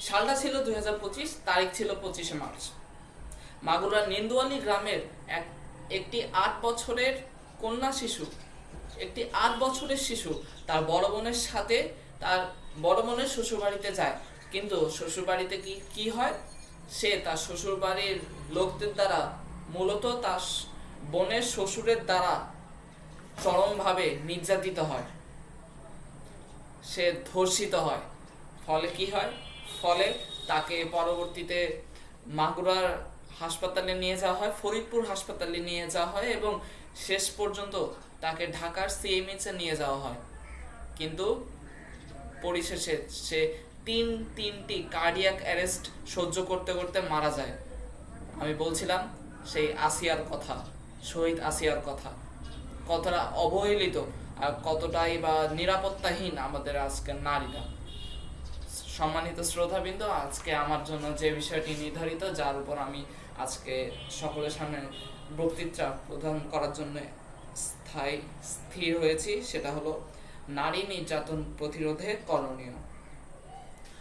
সালটা ছিল 2025, তারিখ ছিল 25শে মার্চ। মাগুরার নিন্দুয়ালি গ্রামের একটি 8 বছরের কন্যা শিশু, একটি 8 বছরের শিশু তার বড় বোনের সাথে তার বড় বোনের শ্বশুরবাড়িতে যায়। কিন্তু শ্বশুরবাড়িতে কি হয়, সে তার শ্বশুরবাড়ির লোকদের দ্বারা, মূলত তার বোনের শ্বশুরের দ্বারা চরমভাবে নির্যাতিত হয়, সে ধর্ষিত হয়। ফলে কি হয়, ফলে তাকে পরবর্তীতে মাগুরার হাসপাতালে নিয়ে যাওয়া হয়, ফরিদপুর হাসপাতালে নিয়ে যাওয়া হয় এবং শেষ পর্যন্ত তাকে ঢাকার সিএমএইচে নিয়ে যাওয়া হয়। কিন্তু পরিশেষে সে তিনটি কার্ডিয়াক অ্যারেস্ট সহ্য করতে করতে মারা যায়। আমি বলছিলাম সেই আসিয়ার কথা, শহীদ আসিয়ার কথা, কতটা অবহেলিত আর কতটাই বা নিরাপত্তাহীন আমাদের আজকের নারীরা। সম্মানিত শ্রোতাবৃন্দ, আজকে আমার জন্য যে বিষয়টি নির্ধারিত, যার উপর আমি আজকে সকলের সামনে বক্তৃতা প্রদান করার জন্য স্থির হয়েছি, সেটা হলো নারী নির্যাতন প্রতিরোধে করণীয়।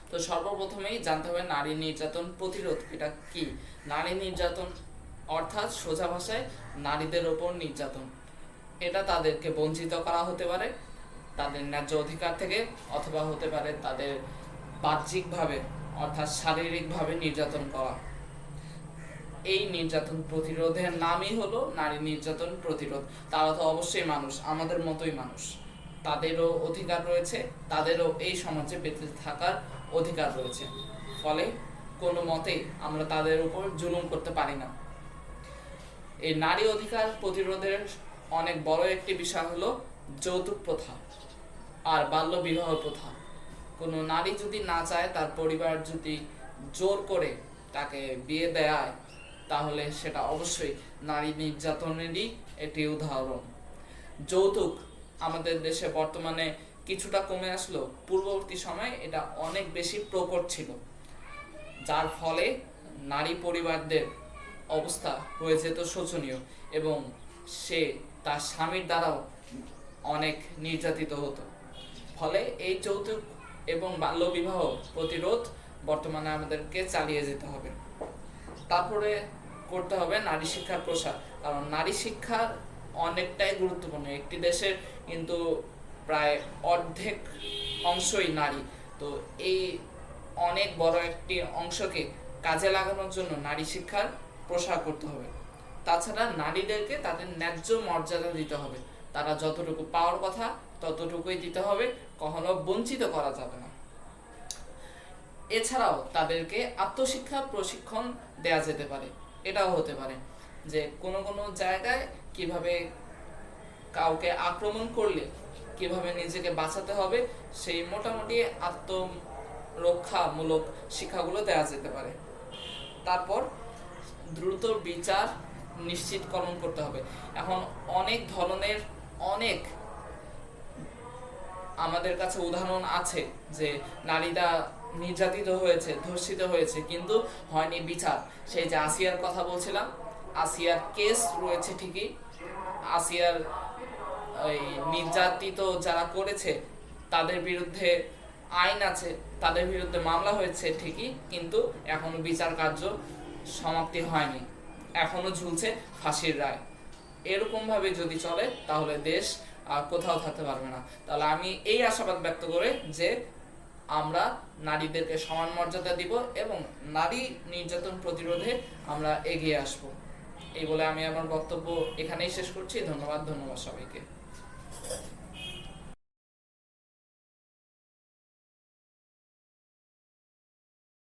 তো সর্বপ্রথমেই জানতে হবে নারী নির্যাতন প্রতিরোধ এটা কি। নারী নির্যাতন অর্থাৎ সোজা ভাষায় নারীদের ওপর নির্যাতন। এটা তাদেরকে বঞ্চিত করা হতে পারে তাদের ন্যায্য অধিকার থেকে, অথবা হতে পারে তাদের বাহ্যিকভাবে অর্থাৎ শারীরিকভাবে নির্যাতন করা। এই নির্যাতন প্রতিরোধের নামই হলো নারী নির্যাতন প্রতিরোধ। তারা তো অবশ্যই মানুষ, আমাদের মতোই মানুষ, তাদেরও অধিকার রয়েছে, তাদেরও এই সমাজে বেঁচে থাকার অধিকার রয়েছে। ফলে কোনো মতেই আমরা তাদের উপর জুলুম করতে পারি না। এই নারী অধিকার প্রতিরোধের অনেক বড় একটি বিষয় হলো যৌতুক প্রথা আর বাল্য বিবাহ প্রথা। কোনো নারী যদি না চায়, তার পরিবার যদি জোর করে তাকে বিয়ে দেয়, তাহলে সেটা অবশ্যই নারী নির্যাতনেরই একটি উদাহরণ। যৌতুক আমাদের দেশে বর্তমানে কিছুটা কমে আসলো, পূর্ববর্তী সময়ে এটা অনেক বেশি প্রকট ছিল, যার ফলে নারী পরিবারদের অবস্থা হয়ে যেত শোচনীয় এবং সে তার স্বামীর দ্বারাও অনেক নির্যাতিত হতো। ফলে এই যৌতুক এবং বাল্যবিবাহ প্রতিরোধ বর্তমানে আমাদেরকে চালিয়ে যেতে হবে। তারপরে করতে হবে নারী শিক্ষার প্রসার, কারণ নারী শিক্ষার অনেকটাই গুরুত্বপূর্ণ। একটি দেশের কিন্তু প্রায় অর্ধেক অংশই নারী, তো এই অনেক বড় একটি অংশকে কাজে লাগানোর জন্য নারী শিক্ষার প্রসার করতে হবে। তাছাড়া নারীদেরকে তাদের ন্যায্য মর্যাদা দিতে হবে, তারা যতটুকু পাওয়ার কথা ততটুকুই দিতে হবে, কখনো বঞ্চিত করা যাবে না। এছাড়াও তাদেরকে আত্মশিক্ষা প্রশিক্ষণ দেয়া যেতে পারে। এটাও হতে পারে যে কোনো কোনো জায়গায় কিভাবে কাউকে আক্রমণ করলে কিভাবে নিজেকে বাঁচাতে হবে, সেই মোটামুটি আত্মরক্ষামূলক শিক্ষাগুলো দেওয়া যেতে পারে। তারপর দ্রুত বিচার নিশ্চিতকরণ করতে হবে। এখন অনেক ধরনের অনেক আমাদের কাছে উদাহরণ আছে যে নারীরা নির্যাতিত হয়েছে, ধর্ষিত হয়েছে, কিন্তু হয়নি বিচার। সেই যে আসিয়ার কথা বলছিলাম, আসিয়ার কেস রয়েছে ঠিকই, আসিয়ার ওই নির্যাতিত যারা করেছে তাদের বিরুদ্ধে আইন আছে, তাদের বিরুদ্ধে মামলা হয়েছে ঠিকই, কিন্তু এখনো বিচার কার্য সমাপ্তি হয়নি, এখনো ঝুলছে ফাঁসির রায়। এরকম ভাবে যদি চলে তাহলে দেশ কোথাও থাকতে পারবে না। তাহলে আমি এই আশাবাদ ব্যক্ত করে যে আমরা নারীদেরকে সমান মর্যাদা দিব এবং নারী নির্যাতন প্রতিরোধে আমরা এগিয়ে আসব। এই বলে আমি আমার বক্তব্য এখানেই শেষ করছি। ধন্যবাদ সবাইকে।